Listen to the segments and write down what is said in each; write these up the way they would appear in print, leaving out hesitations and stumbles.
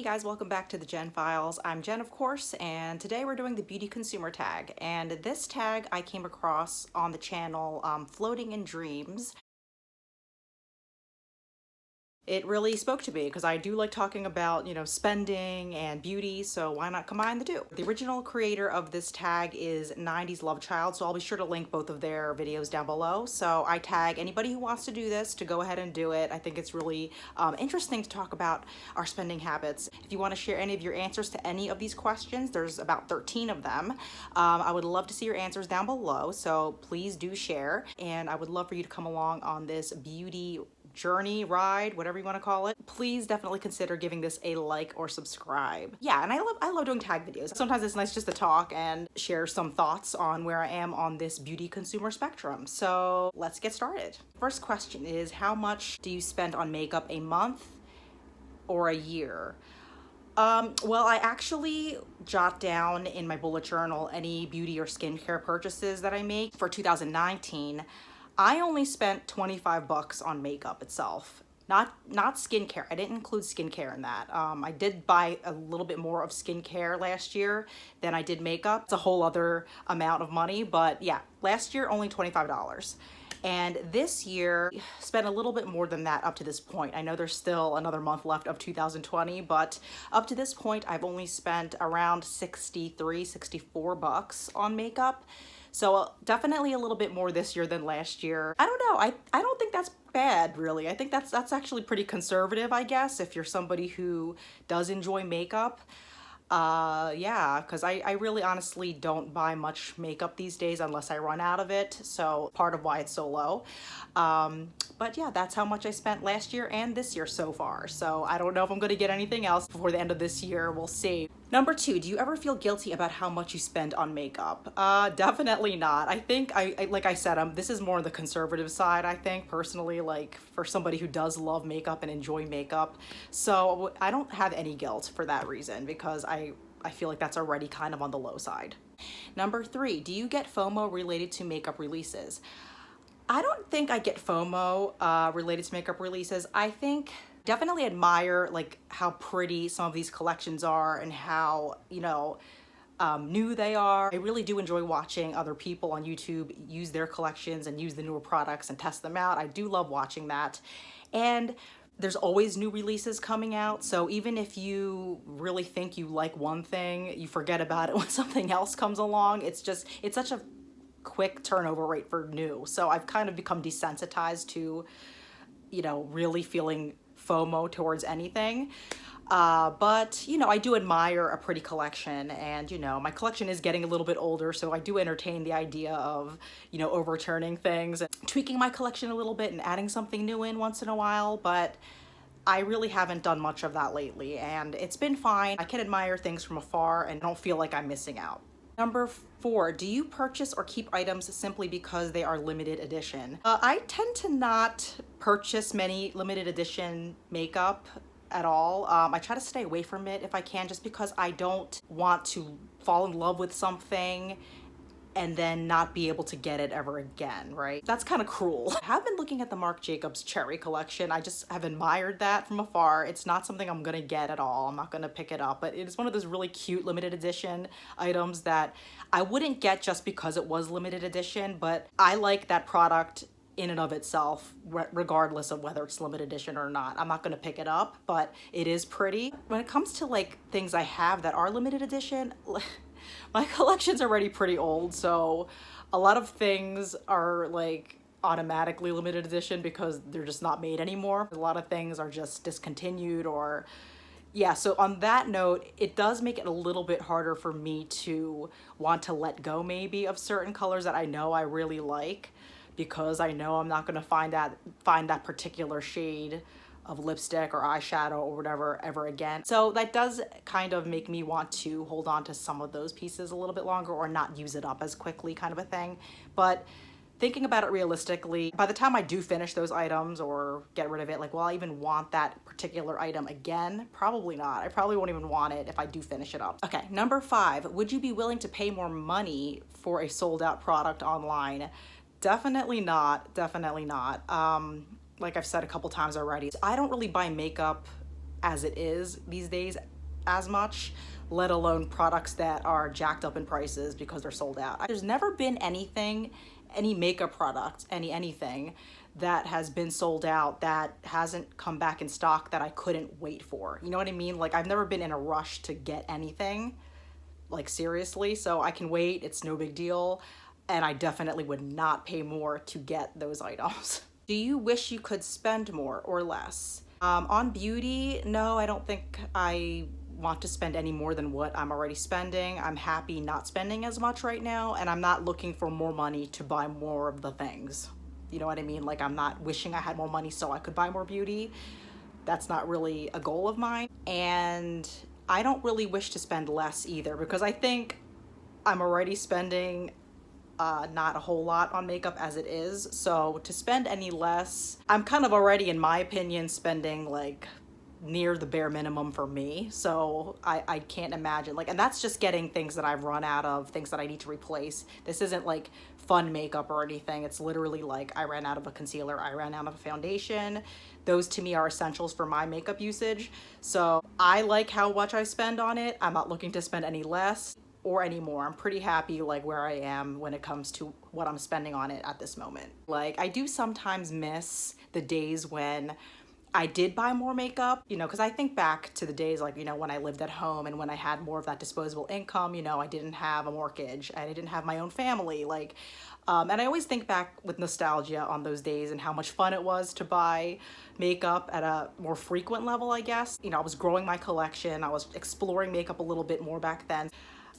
Hey guys, welcome back to the Jen Files. I'm Jen, of course, and today we're doing the beauty consumer tag. And this tag I came across on the channel Floating in Dreams. It really spoke to me because I do like talking about, spending and beauty, so why not combine the two? The original creator of this tag is 90s LoveChild, so I'll be sure to link both of their videos down below. So I tag anybody who wants to do this to go ahead and do it. I think it's really interesting to talk about our spending habits. If you want to share any of your answers to any of these questions, there's about 13 of them. I would love to see your answers down below, so please do share. And I would love for you to come along on this beauty journey, ride, whatever you want to call it. Please definitely consider giving this a like or subscribe. Yeah, and I love doing tag videos. Sometimes it's nice just to talk and share some thoughts on where I am on this beauty consumer spectrum. So let's get started. First question is, how much do you spend on makeup a month or a year? Well, I actually jot down in my bullet journal any beauty or skincare purchases that I make. For 2019, I only spent 25 bucks on makeup itself, not skincare. I didn't include skincare in that. I did buy a little bit more of skincare last year than I did makeup. It's a whole other amount of money, but yeah, last year only $25. And this year, spent a little bit more than that up to this point. I know there's still another month left of 2020, but up to this point, I've only spent around 64 bucks on makeup. So definitely a little bit more this year than last year. I don't know, I don't think that's bad, really. I think that's actually pretty conservative, I guess, if you're somebody who does enjoy makeup. Yeah, because I really honestly don't buy much makeup these days unless I run out of it, so part of why it's so low. But yeah, that's how much I spent last year and this year so far, so I don't know if I'm going to get anything else before the end of this year. We'll see. Number 2, do you ever feel guilty about how much you spend on makeup? Definitely not. I think, like I said, this is more on the conservative side, I think, personally, like for somebody who does love makeup and enjoy makeup. So I don't have any guilt for that reason because I feel like that's already kind of on the low side. Number 3, do you get FOMO related to makeup releases? I don't think I get FOMO related to makeup releases. I think definitely admire like how pretty some of these collections are and how, new they are. I really do enjoy watching other people on YouTube use their collections and use the newer products and test them out. I do love watching that. And there's always new releases coming out. So even if you really think you like one thing, you forget about it when something else comes along. It's such a quick turnover rate for new. So I've kind of become desensitized to, really feeling FOMO towards anything. But I do admire a pretty collection, and my collection is getting a little bit older, so I do entertain the idea of overturning things and tweaking my collection a little bit and adding something new in once in a while. But I really haven't done much of that lately, and it's been fine. I can admire things from afar and don't feel like I'm missing out. Number 4, do you purchase or keep items simply because they are limited edition? I tend to not purchase many limited edition makeup at all. I try to stay away from it if I can, just because I don't want to fall in love with something and then not be able to get it ever again, right? That's kind of cruel. I have been looking at the Marc Jacobs Cherry collection. I just have admired that from afar. It's not something I'm gonna get at all. I'm not gonna pick it up, but it is one of those really cute limited edition items that I wouldn't get just because it was limited edition, but I like that product in and of itself, regardless of whether it's limited edition or not. I'm not gonna pick it up, but it is pretty. When it comes to like things I have that are limited edition, my collection's already pretty old, so a lot of things are like automatically limited edition because they're just not made anymore. A lot of things are just discontinued or yeah, so on that note, it does make it a little bit harder for me to want to let go maybe of certain colors that I know I really like, because I know I'm not gonna find that particular shade of lipstick or eyeshadow or whatever ever again. So that does kind of make me want to hold on to some of those pieces a little bit longer or not use it up as quickly, kind of a thing. But thinking about it realistically, by the time I do finish those items or get rid of it, like, will I even want that particular item again? Probably not. I probably won't even want it if I do finish it up. Okay, number 5, would you be willing to pay more money for a sold out product online? Definitely not, definitely not. Like I've said a couple times already, I don't really buy makeup as it is these days as much, let alone products that are jacked up in prices because they're sold out. There's never been anything, any makeup product, anything that has been sold out that hasn't come back in stock that I couldn't wait for. You know what I mean? Like, I've never been in a rush to get anything, like seriously, so I can wait, it's no big deal, and I definitely would not pay more to get those items. Do you wish you could spend more or less? On beauty, no, I don't think I want to spend any more than what I'm already spending. I'm happy not spending as much right now, and I'm not looking for more money to buy more of the things. You know what I mean? Like, I'm not wishing I had more money so I could buy more beauty. That's not really a goal of mine. And I don't really wish to spend less either, because I think I'm already spending not a whole lot on makeup as it is. So to spend any less, I'm kind of already, in my opinion, spending like near the bare minimum for me. So I can't imagine, like, and that's just getting things that I've run out of, things that I need to replace. This isn't like fun makeup or anything. It's literally like I ran out of a concealer, I ran out of a foundation. Those to me are essentials for my makeup usage. So I like how much I spend on it. I'm not looking to spend any less or any more. I'm pretty happy like where I am when it comes to what I'm spending on it at this moment. Like, I do sometimes miss the days when I did buy more makeup, you know, because I think back to the days like, you know, when I lived at home and when I had more of that disposable income, you know, I didn't have a mortgage and I didn't have my own family, like, and I always think back with nostalgia on those days and how much fun it was to buy makeup at a more frequent level, I guess. You know, I was growing my collection, I was exploring makeup a little bit more back then.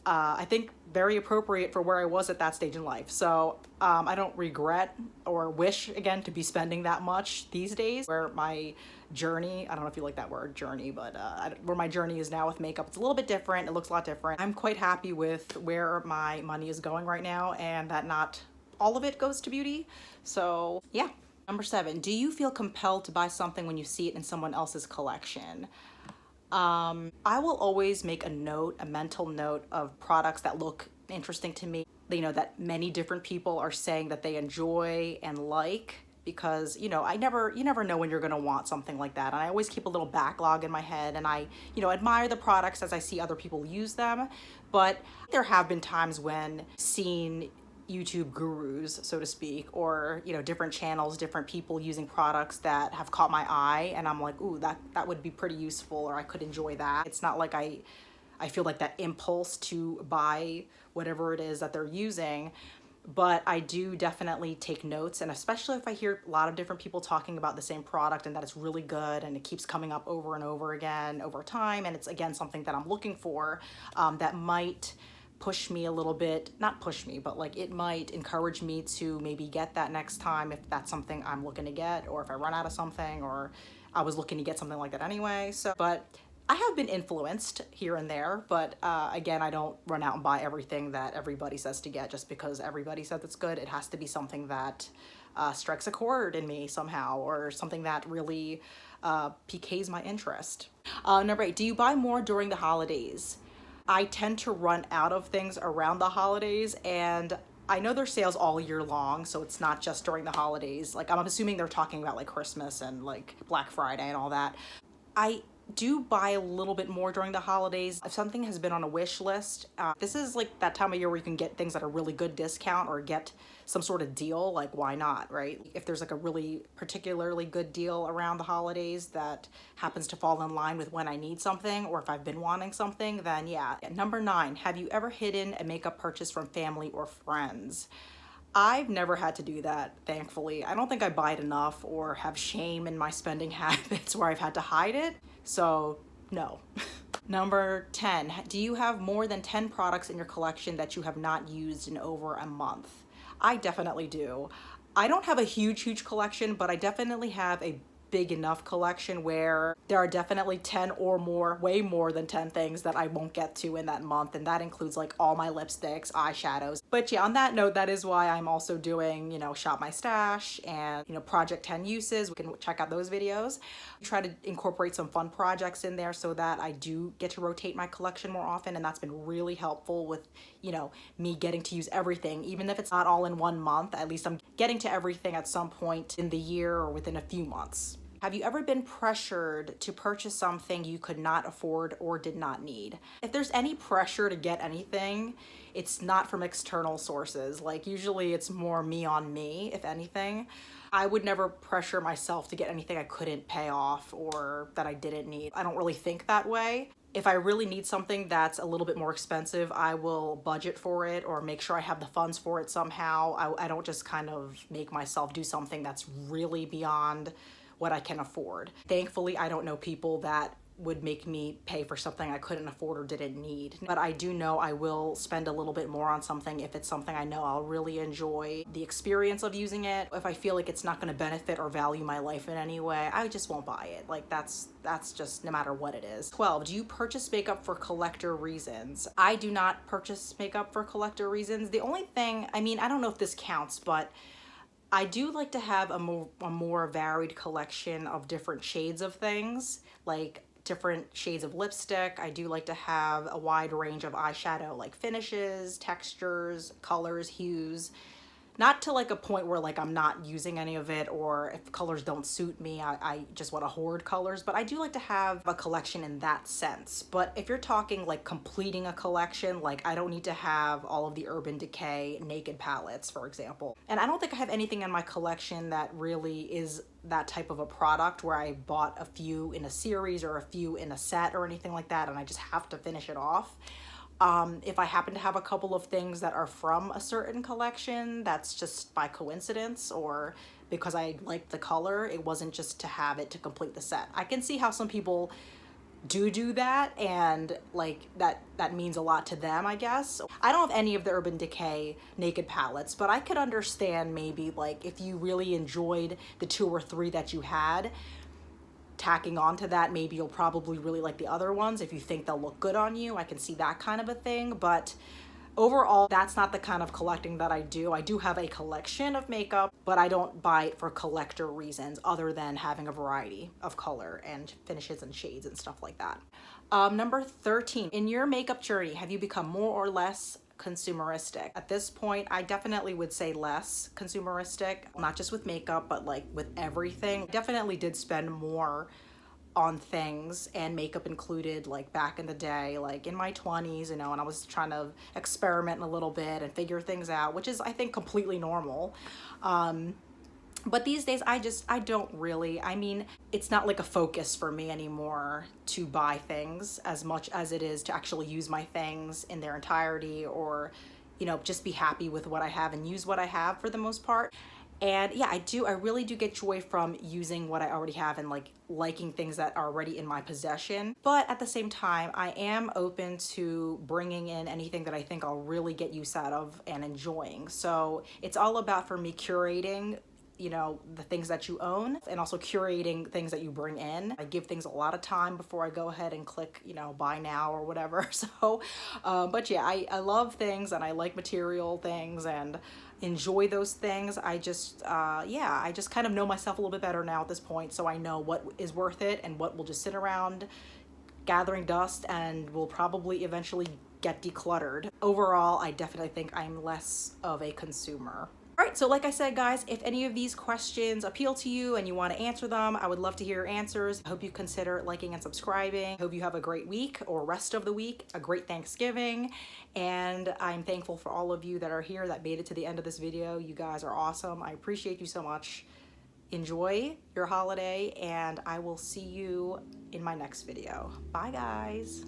I think very appropriate for where I was at that stage in life. So I don't regret or wish, again, to be spending that much these days. Where my journey, I don't know if you like that word, journey, but where my journey is now with makeup, it's a little bit different. It looks a lot different. I'm quite happy with where my money is going right now, and that not all of it goes to beauty. So yeah. Number 7, do you feel compelled to buy something when you see it in someone else's collection? I will always make a note, a mental note of products that look interesting to me, you know, that many different people are saying that they enjoy and like, because, you know, you never know when you're going to want something like that. And I always keep a little backlog in my head, and I, you know, admire the products as I see other people use them. But there have been times when seeing YouTube gurus, so to speak, or, you know, different channels, different people using products that have caught my eye, and I'm like, ooh, that would be pretty useful, or I could enjoy that. It's not like I feel like that impulse to buy whatever it is that they're using, but I do definitely take notes, and especially if I hear a lot of different people talking about the same product and that it's really good and it keeps coming up over and over again over time, and it's, again, something that I'm looking for, that might push me a little bit, not push me, but like it might encourage me to maybe get that next time if that's something I'm looking to get, or if I run out of something, or I was looking to get something like that anyway. So, but I have been influenced here and there, but again, I don't run out and buy everything that everybody says to get just because everybody says it's good. It has to be something that strikes a chord in me somehow, or something that really piques my interest. Number 8, do you buy more during the holidays? I tend to run out of things around the holidays, and I know there's sales all year long, so it's not just during the holidays. Like, I'm assuming they're talking about like Christmas and like Black Friday and all that. I do buy a little bit more during the holidays. If something has been on a wish list, this is like that time of year where you can get things at a really good discount or get some sort of deal, like why not, right? If there's like a really particularly good deal around the holidays that happens to fall in line with when I need something, or if I've been wanting something, then yeah. Number 9, have you ever hidden a makeup purchase from family or friends? I've never had to do that, thankfully. I don't think I buy it enough or have shame in my spending habits where I've had to hide it. So no. Number 10, do you have more than 10 products in your collection that you have not used in over a month? I definitely do. I don't have a huge collection, but I definitely have a big enough collection where there are definitely 10 or more, way more than 10 things that I won't get to in that month, and that includes like all my lipsticks, eyeshadows. But yeah, on that note, that is why I'm also doing, you know, Shop My Stash and, you know, Project 10 Uses. We can check out those videos. Try to incorporate some fun projects in there so that I do get to rotate my collection more often, and that's been really helpful with, you know, me getting to use everything. Even if it's not all in one month, at least I'm getting to everything at some point in the year or within a few months. Have you ever been pressured to purchase something you could not afford or did not need? If there's any pressure to get anything, it's not from external sources. Like usually it's more me on me, if anything. I would never pressure myself to get anything I couldn't pay off or that I didn't need. I don't really think that way. If I really need something that's a little bit more expensive, I will budget for it or make sure I have the funds for it somehow. I don't just kind of make myself do something that's really beyond what I can afford. Thankfully, I don't know people that would make me pay for something I couldn't afford or didn't need. But I do know I will spend a little bit more on something if it's something I know I'll really enjoy the experience of using it. If I feel like it's not gonna benefit or value my life in any way, I just won't buy it. Like that's just no matter what it is. 12, do you purchase makeup for collector reasons? I do not purchase makeup for collector reasons. The only thing, I mean, I don't know if this counts, but I do like to have a more varied collection of different shades of things, like different shades of lipstick. I do like to have a wide range of eyeshadow, like finishes, textures, colors, hues. Not to like a point where like I'm not using any of it, or if colors don't suit me, I just want to hoard colors. But I do like to have a collection in that sense. But if you're talking like completing a collection, like I don't need to have all of the Urban Decay Naked palettes, for example. And I don't think I have anything in my collection that really is that type of a product where I bought a few in a series or a few in a set or anything like that and I just have to finish it off. If I happen to have a couple of things that are from a certain collection, that's just by coincidence or because I like the color. It wasn't just to have it to complete the set. I can see how some people do that and like that means a lot to them, I guess. I don't have any of the Urban Decay Naked palettes, but I could understand maybe like if you really enjoyed the 2 or 3 that you had, tacking on to that, maybe you'll probably really like the other ones if you think they'll look good on you. I can see that kind of a thing, but overall, that's not the kind of collecting that I do. I do have a collection of makeup, but I don't buy it for collector reasons other than having a variety of color and finishes and shades and stuff like that. Number 13, in your makeup journey, have you become more or less consumeristic? At this point, I definitely would say less consumeristic, not just with makeup, but like with everything. Definitely did spend more on things, and makeup included, like back in the day, like in my 20s, you know, and I was trying to experiment a little bit and figure things out, which is, I think, completely normal. But these days, I don't really, I mean, it's not like a focus for me anymore to buy things as much as it is to actually use my things in their entirety or, you know, just be happy with what I have and use what I have for the most part. And yeah, I really do get joy from using what I already have and like liking things that are already in my possession. But at the same time, I am open to bringing in anything that I think I'll really get use out of and enjoying. So it's all about, for me, curating, you know, the things that you own and also curating things that you bring in. I give things a lot of time before I go ahead and click, you know, buy now or whatever. So, but yeah, I love things and I like material things and enjoy those things. I just, yeah, I just kind of know myself a little bit better now at this point. So I know what is worth it and what will just sit around gathering dust and will probably eventually get decluttered. Overall, I definitely think I'm less of a consumer. All right, so like I said, guys, if any of these questions appeal to you and you want to answer them, I would love to hear your answers. I hope you consider liking and subscribing. I hope you have a great week or rest of the week, a great Thanksgiving. And I'm thankful for all of you that are here that made it to the end of this video. You guys are awesome. I appreciate you so much. Enjoy your holiday, and I will see you in my next video. Bye, guys.